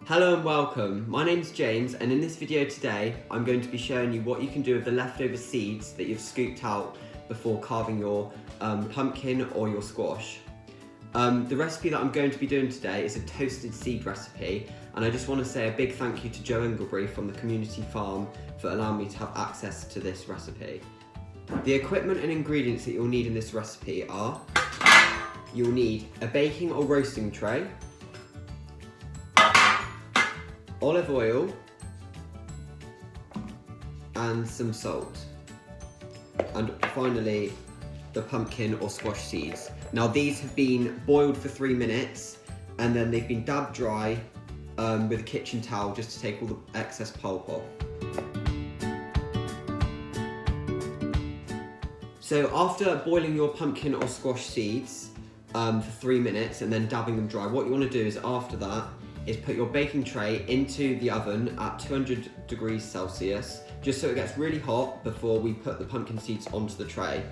Hello and welcome, my name's James, and in this video today I'm going to be showing you what you can do with the leftover seeds that you've scooped out before carving your pumpkin or your squash. The recipe that I'm going to be doing today is a toasted seed recipe, and I just want to say a big thank you to Joe Inglebury from the community farm for allowing me to have access to this recipe. The equipment and ingredients that you'll need in this recipe are: you'll need a baking or roasting tray, olive oil, and some salt. And finally, the pumpkin or squash seeds. Now these have been boiled for 3 minutes and then they've been dabbed dry with a kitchen towel just to take all the excess pulp off. So after boiling your pumpkin or squash seeds for 3 minutes and then dabbing them dry, what you want to do is after that is put your baking tray into the oven at 200 degrees Celsius, just so it gets really hot before we put the pumpkin seeds onto the tray.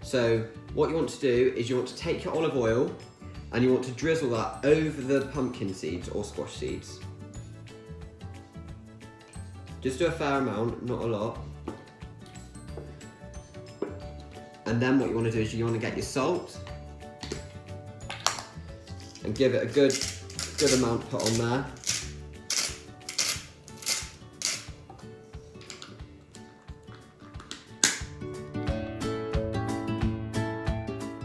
So what you want to do is you want to take your olive oil and you want to drizzle that over the pumpkin seeds or squash seeds. Just do a fair amount, not a lot. And then what you want to do is you want to get your salt and give it a good amount put on there.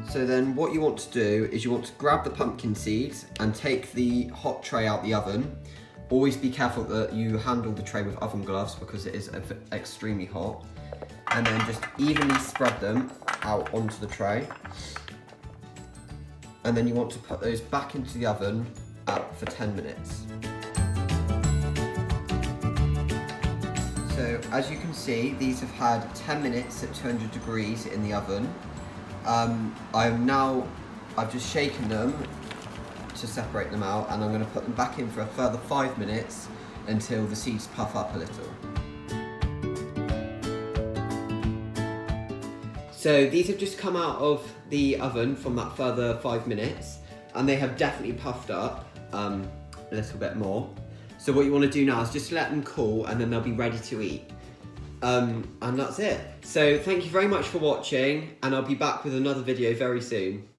So then what you want to do is you want to grab the pumpkin seeds and take the hot tray out the oven. Always be careful that you handle the tray with oven gloves because it is extremely hot. And then just evenly spread them out onto the tray. And then you want to put those back into the oven for 10 minutes. So as you can see, these have had 10 minutes at 200 degrees in the oven. I've just shaken them to separate them out, and I'm going to put them back in for a further 5 minutes until the seeds puff up a little. So these have just come out of the oven from that further 5 minutes, and they have definitely puffed up a little bit more. So what you want to do now is just let them cool and then they'll be ready to eat. And that's it. So thank you very much for watching, and I'll be back with another video very soon.